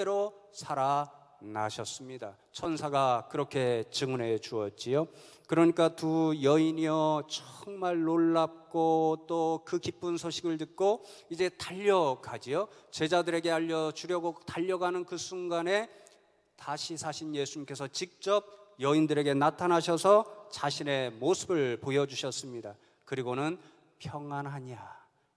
실제로 살아나셨습니다. 천사가 그렇게 증언해 주었지요. 그러니까 두 여인이요 정말 놀랍고 또 그 기쁜 소식을 듣고 이제 달려가지요. 제자들에게 알려주려고 달려가는 그 순간에 다시 사신 예수님께서 직접 여인들에게 나타나셔서 자신의 모습을 보여주셨습니다. 그리고는 평안하냐,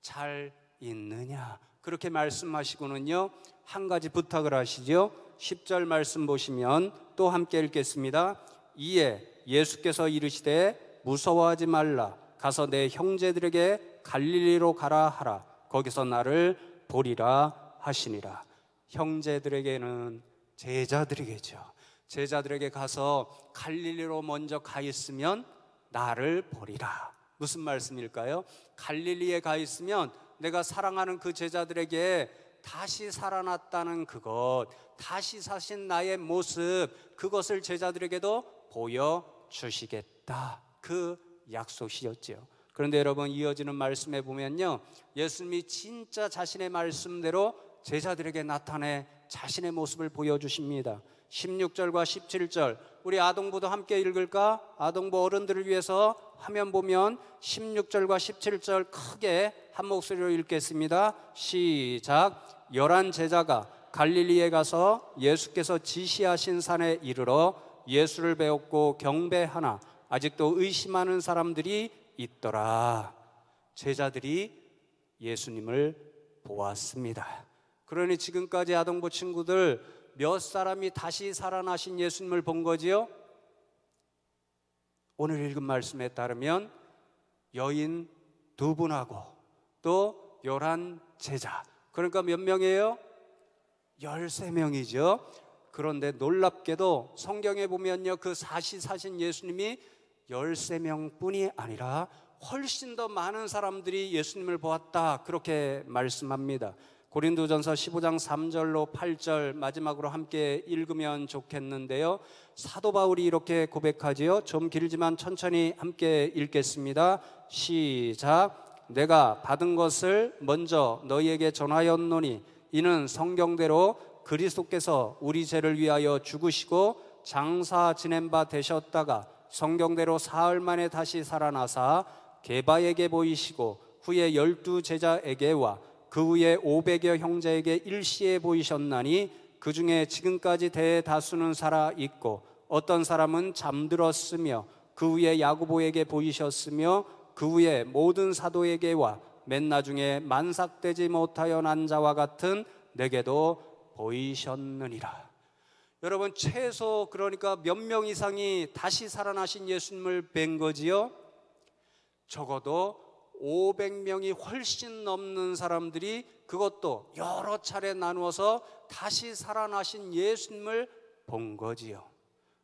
잘 있느냐, 그렇게 말씀하시고는요 한 가지 부탁을 하시죠. 10절 말씀 보시면 또 함께 읽겠습니다. 이에 예수께서 이르시되 무서워하지 말라. 가서 내 형제들에게 갈릴리로 가라 하라. 거기서 나를 보리라 하시니라. 형제들에게는 제자들에게죠. 제자들에게 가서 갈릴리로 먼저 가 있으면 나를 보리라. 무슨 말씀일까요? 갈릴리에 가 있으면 내가 사랑하는 그 제자들에게 다시 살아났다는 그것, 다시 사신 나의 모습, 그것을 제자들에게도 보여주시겠다. 그 약속이었죠. 그런데 여러분 이어지는 말씀에 보면요 예수님이 진짜 자신의 말씀대로 제자들에게 나타내 자신의 모습을 보여주십니다. 16절과 17절 우리 아동부도 함께 읽을까? 아동부 어른들을 위해서 화면 보면 16절과 17절 크게 한 목소리로 읽겠습니다. 시작. 11 제자가 갈릴리에 가서 예수께서 지시하신 산에 이르러 예수를 배웠고 경배하나 아직도 의심하는 사람들이 있더라. 제자들이 예수님을 보았습니다. 그러니 지금까지 아동부 친구들 몇 사람이 다시 살아나신 예수님을 본 거지요? 오늘 읽은 말씀에 따르면 여인 2분하고 또 11 제자, 그러니까 몇 명이에요? 13명이죠. 그런데 놀랍게도 성경에 보면요 그 사신 예수님이 13명뿐이 아니라 훨씬 더 많은 사람들이 예수님을 보았다, 그렇게 말씀합니다. 고린도전서 15장 3절로 8절 마지막으로 함께 읽으면 좋겠는데요, 사도 바울이 이렇게 고백하지요. 좀 길지만 천천히 함께 읽겠습니다. 시작. 내가 받은 것을 먼저 너희에게 전하였노니 이는 성경대로 그리스도께서 우리 죄를 위하여 죽으시고 장사 지낸 바 되셨다가 성경대로 사흘 만에 다시 살아나사 게바에게 보이시고 후에 12 제자에게와 그 후에 500여 형제에게 일시에 보이셨나니 그 중에 지금까지 대다수는 살아 있고 어떤 사람은 잠들었으며 그 후에 야고보에게 보이셨으며 그 후에 모든 사도에게와 맨 나중에 만삭되지 못하여 난 자와 같은 내게도 보이셨느니라. 여러분 최소 그러니까 몇 명 이상이 다시 살아나신 예수님을 뵌 거지요. 적어도 500명이 훨씬 넘는 사람들이 그것도 여러 차례 나누어서 다시 살아나신 예수님을 본 거지요.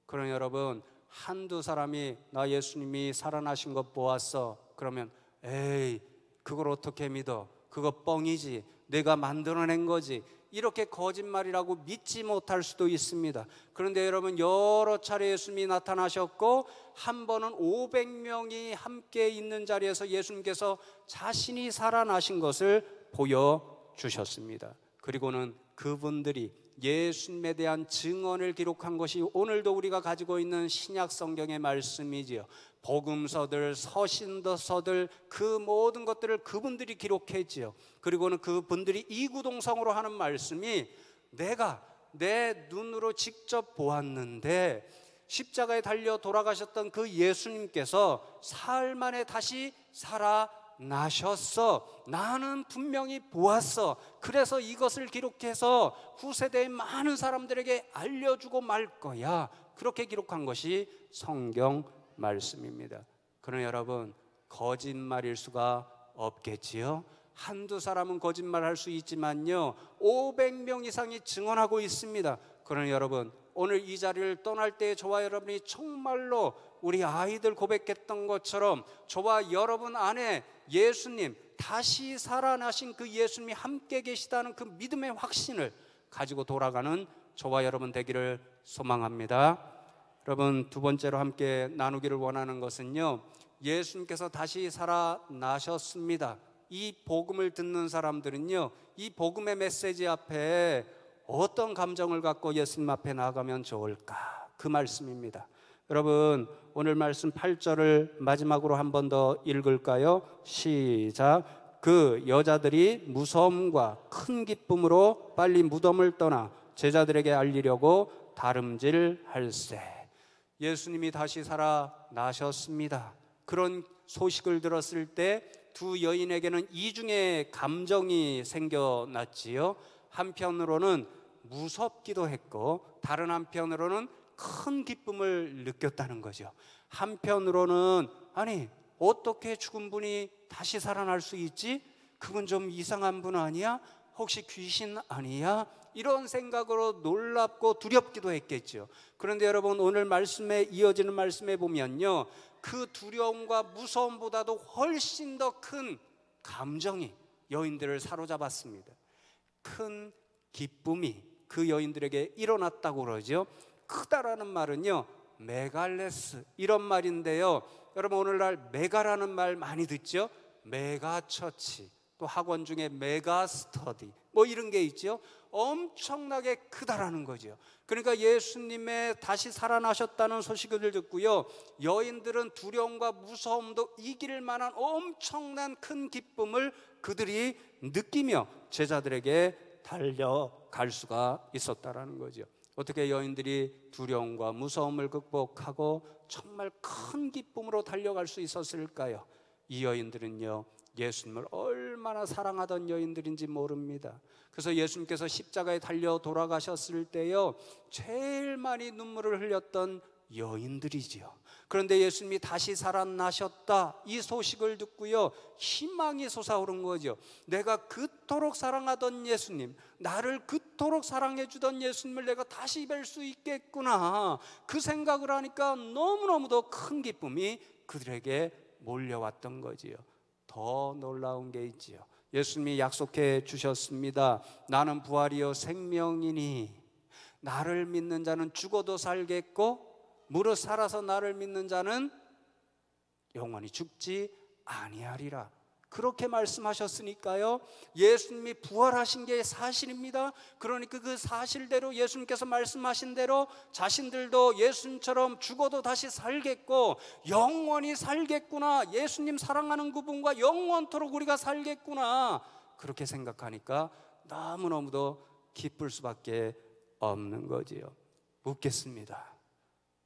그러니 여러분 한두 사람이 나 예수님이 살아나신 것 보았어 그러면 에이 그걸 어떻게 믿어, 그거 뻥이지, 내가 만들어낸 거지, 이렇게 거짓말이라고 믿지 못할 수도 있습니다. 그런데 여러분 여러 차례 예수님이 나타나셨고 한 번은 500명이 함께 있는 자리에서 예수님께서 자신이 살아나신 것을 보여주셨습니다. 그리고는 그분들이 예수님에 대한 증언을 기록한 것이 오늘도 우리가 가지고 있는 신약 성경의 말씀이지요. 복음서들, 서신서들 그 모든 것들을 그분들이 기록했지요. 그리고는 그분들이 이구동성으로 하는 말씀이 내가 내 눈으로 직접 보았는데 십자가에 달려 돌아가셨던 그 예수님께서 사흘 만에 다시 살아나셨어. 나는 분명히 보았어. 그래서 이것을 기록해서 후세대의 많은 사람들에게 알려주고 말 거야. 그렇게 기록한 것이 성경 말씀입니다. 그러나 여러분 거짓말일 수가 없겠지요. 한두 사람은 거짓말할 수 있지만요 500명 이상이 증언하고 있습니다. 그러나 여러분 오늘 이 자리를 떠날 때 저와 여러분이 정말로 우리 아이들 고백했던 것처럼 저와 여러분 안에 예수님 다시 살아나신 그 예수님이 함께 계시다는 그 믿음의 확신을 가지고 돌아가는 저와 여러분 되기를 소망합니다. 여러분 두 번째로 함께 나누기를 원하는 것은요 예수님께서 다시 살아나셨습니다. 이 복음을 듣는 사람들은요 이 복음의 메시지 앞에 어떤 감정을 갖고 예수님 앞에 나아가면 좋을까? 그 말씀입니다. 여러분, 오늘 말씀 8절을 마지막으로 한 번 더 읽을까요? 시작. 그 여자들이 무서움과 큰 기쁨으로 빨리 무덤을 떠나 제자들에게 알리려고 다름질할세. 예수님이 다시 살아나셨습니다. 그런 소식을 들었을 때 두 여인에게는 이중의 감정이 생겨났지요. 한편으로는 무섭기도 했고 다른 한편으로는 큰 기쁨을 느꼈다는 거죠. 한편으로는 아니 어떻게 죽은 분이 다시 살아날 수 있지? 그건 좀 이상한 분 아니야? 혹시 귀신 아니야? 이런 생각으로 놀랍고 두렵기도 했겠죠. 그런데 여러분, 오늘 말씀에 이어지는 말씀에 보면요, 그 두려움과 무서움보다도 훨씬 더 큰 감정이 여인들을 사로잡았습니다. 큰 기쁨이 그 여인들에게 일어났다고 그러죠. 크다라는 말은요, 메갈레스 이런 말인데요, 여러분 오늘날 메가라는 말 많이 듣죠? 메가처치, 또 학원 중에 메가스터디 뭐 이런 게 있죠. 엄청나게 크다라는 거죠. 그러니까 예수님의 다시 살아나셨다는 소식을 듣고요, 여인들은 두려움과 무서움도 이길 만한 엄청난 큰 기쁨을 그들이 느끼며 제자들에게 달려갈 수가 있었다라는 거죠. 어떻게 여인들이 두려움과 무서움을 극복하고 정말 큰 기쁨으로 달려갈 수 있었을까요? 이 여인들은요, 예수님을 얼마나 사랑하던 여인들인지 모릅니다. 그래서 예수님께서 십자가에 달려 돌아가셨을 때요, 제일 많이 눈물을 흘렸던 여인들이지요. 그런데 예수님이 다시 살아나셨다 이 소식을 듣고요, 희망이 솟아오른 거죠. 내가 그토록 사랑하던 예수님, 나를 그토록 사랑해 주던 예수님을 내가 다시 뵐 수 있겠구나, 그 생각을 하니까 너무너무도 큰 기쁨이 그들에게 몰려왔던 거지요. 더 놀라운 게 있지요. 예수님이 약속해 주셨습니다. 나는 부활이요 생명이니 나를 믿는 자는 죽어도 살겠고 무릇 살아서 나를 믿는 자는 영원히 죽지 아니하리라. 그렇게 말씀하셨으니까요, 예수님이 부활하신 게 사실입니다. 그러니까 그 사실대로 예수님께서 말씀하신 대로 자신들도 예수님처럼 죽어도 다시 살겠고 영원히 살겠구나, 예수님 사랑하는 그분과 영원토록 우리가 살겠구나, 그렇게 생각하니까 너무너무도 기쁠 수밖에 없는 거지요. 묻겠습니다.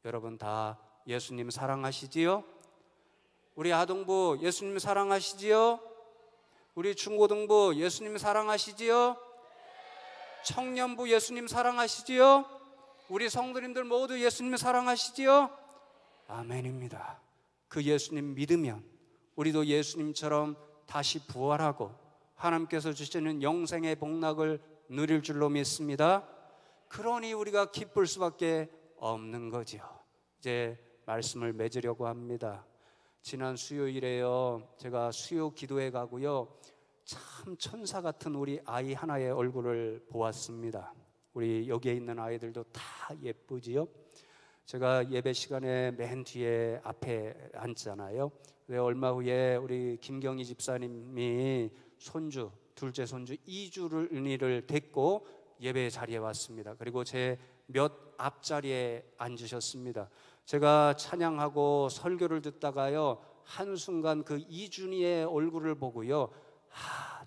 여러분 다 예수님 사랑하시지요? 우리 아동부 예수님 사랑하시지요? 우리 중고등부 예수님 사랑하시지요? 청년부 예수님 사랑하시지요? 우리 성도님들 모두 예수님 사랑하시지요? 아멘입니다. 그 예수님 믿으면 우리도 예수님처럼 다시 부활하고 하나님께서 주시는 영생의 복락을 누릴 줄로 믿습니다. 그러니 우리가 기쁠 수밖에 없는 거지요. 이제 말씀을 맺으려고 합니다. 지난 수요일에요, 제가 수요 기도회 가고요, 참 천사 같은 우리 아이 하나의 얼굴을 보았습니다. 우리 여기에 있는 아이들도 다 예쁘지요? 제가 예배 시간에 맨 뒤에 앞에 앉잖아요. 얼마 후에 우리 김경희 집사님이 손주, 둘째 손주 이주를 데리고 예배 자리에 왔습니다. 그리고 제 몇 앞자리에 앉으셨습니다. 제가 찬양하고 설교를 듣다가요, 한순간 그 이준이의 얼굴을 보고요,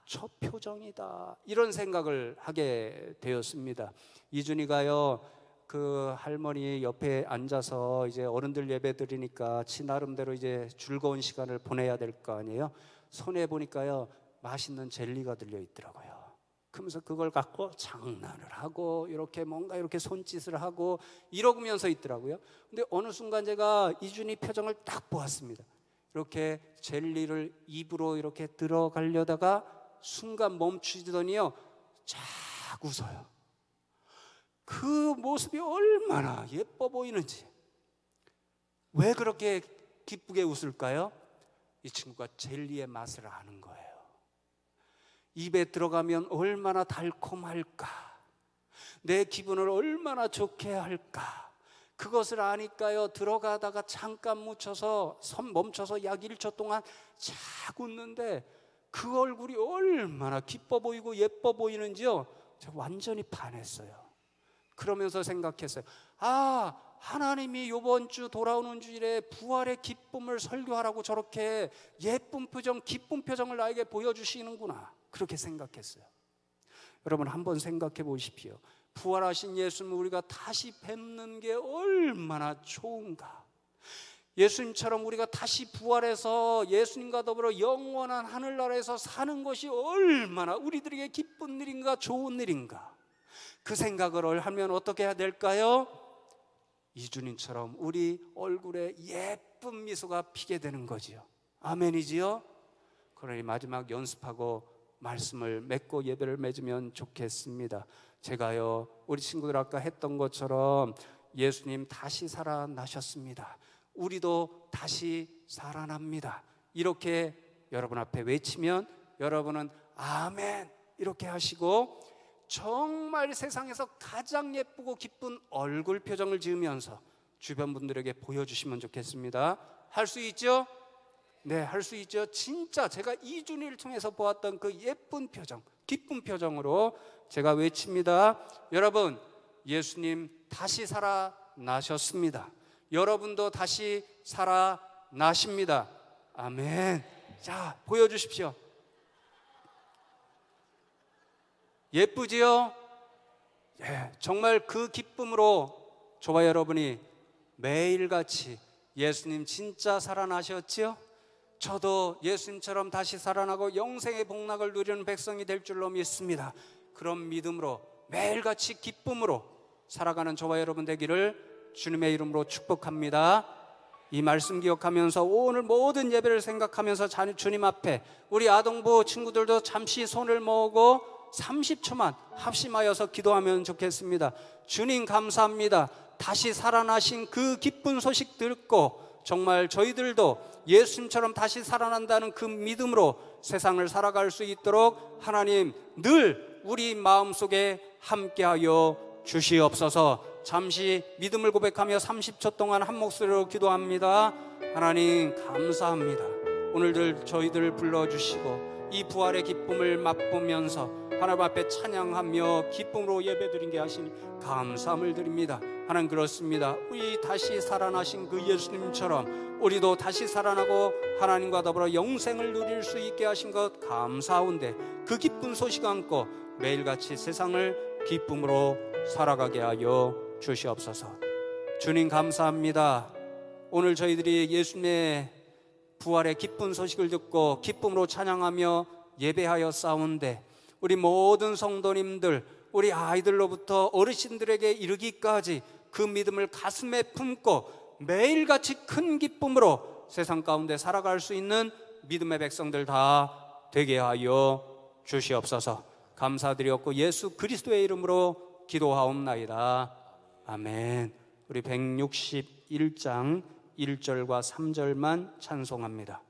저 표정이다, 이런 생각을 하게 되었습니다. 이준이가요, 그 할머니 옆에 앉아서 이제 어른들 예배 드리니까 지 나름대로 이제 즐거운 시간을 보내야 될 거 아니에요. 손에 보니까요, 맛있는 젤리가 들려 있더라고요. 그러면서 그걸 갖고 장난을 하고 이렇게 뭔가 이렇게 손짓을 하고 이러면서 있더라고요. 근데 어느 순간 제가 이준이 표정을 딱 보았습니다. 이렇게 젤리를 입으로 이렇게 들어가려다가 순간 멈추더니요, 쫙 웃어요. 그 모습이 얼마나 예뻐 보이는지. 왜 그렇게 기쁘게 웃을까요? 이 친구가 젤리의 맛을 아는 거예요. 입에 들어가면 얼마나 달콤할까, 내 기분을 얼마나 좋게 할까, 그것을 아니까요, 들어가다가 잠깐 멈춰서 약 1초 동안 쫙 웃는데 그 얼굴이 얼마나 기뻐 보이고 예뻐 보이는지요, 제가 완전히 반했어요. 그러면서 생각했어요. 아, 하나님이 이번 주 돌아오는 주일에 부활의 기쁨을 설교하라고 저렇게 예쁜 표정, 기쁜 표정을 나에게 보여주시는구나, 그렇게 생각했어요. 여러분 한번 생각해 보십시오. 부활하신 예수님을 우리가 다시 뵙는 게 얼마나 좋은가. 예수님처럼 우리가 다시 부활해서 예수님과 더불어 영원한 하늘나라에서 사는 것이 얼마나 우리들에게 기쁜 일인가, 좋은 일인가. 그 생각을 하면 어떻게 해야 될까요? 이주님처럼 우리 얼굴에 예쁜 미소가 피게 되는 거지요. 아멘이지요? 그러니 마지막 연습하고 말씀을 맺고 예배를 맺으면 좋겠습니다. 제가요, 우리 친구들 아까 했던 것처럼 예수님 다시 살아나셨습니다. 우리도 다시 살아납니다. 이렇게 여러분 앞에 외치면 여러분은 아멘 이렇게 하시고 정말 세상에서 가장 예쁘고 기쁜 얼굴 표정을 지으면서 주변 분들에게 보여주시면 좋겠습니다. 할 수 있죠? 네, 할 수 있죠. 진짜 제가 이준희를 통해서 보았던 그 예쁜 표정, 기쁜 표정으로 제가 외칩니다. 여러분, 예수님 다시 살아나셨습니다. 여러분도 다시 살아나십니다. 아멘. 자, 보여주십시오. 예쁘지요? 예, 정말 그 기쁨으로 저와 여러분이 매일같이 예수님 진짜 살아나셨지요? 저도 예수님처럼 다시 살아나고 영생의 복락을 누리는 백성이 될 줄로 믿습니다. 그런 믿음으로 매일같이 기쁨으로 살아가는 저와 여러분 되기를 주님의 이름으로 축복합니다. 이 말씀 기억하면서 오늘 모든 예배를 생각하면서 주님 앞에 우리 아동부 친구들도 잠시 손을 모으고 30초만 합심하여서 기도하면 좋겠습니다. 주님 감사합니다. 다시 살아나신 그 기쁜 소식 듣고 정말 저희들도 예수님처럼 다시 살아난다는 그 믿음으로 세상을 살아갈 수 있도록 하나님 늘 우리 마음속에 함께하여 주시옵소서. 잠시 믿음을 고백하며 30초 동안 한 목소리로 기도합니다. 하나님 감사합니다. 오늘들 저희들을 불러주시고 이 부활의 기쁨을 맛보면서 하나님 앞에 찬양하며 기쁨으로 예배드리게 하시니 감사함을 드립니다. 하나님 그렇습니다. 우리 다시 살아나신 그 예수님처럼 우리도 다시 살아나고 하나님과 더불어 영생을 누릴 수 있게 하신 것 감사하온데 그 기쁜 소식 안고 매일같이 세상을 기쁨으로 살아가게 하여 주시옵소서. 주님 감사합니다. 오늘 저희들이 예수님의 부활의 기쁜 소식을 듣고 기쁨으로 찬양하며 예배하여 싸운데 우리 모든 성도님들, 우리 아이들로부터 어르신들에게 이르기까지 그 믿음을 가슴에 품고 매일같이 큰 기쁨으로 세상 가운데 살아갈 수 있는 믿음의 백성들 다 되게 하여 주시옵소서. 감사드리옵고 예수 그리스도의 이름으로 기도하옵나이다. 아멘. 우리 161장 1절과 3절만 찬송합니다.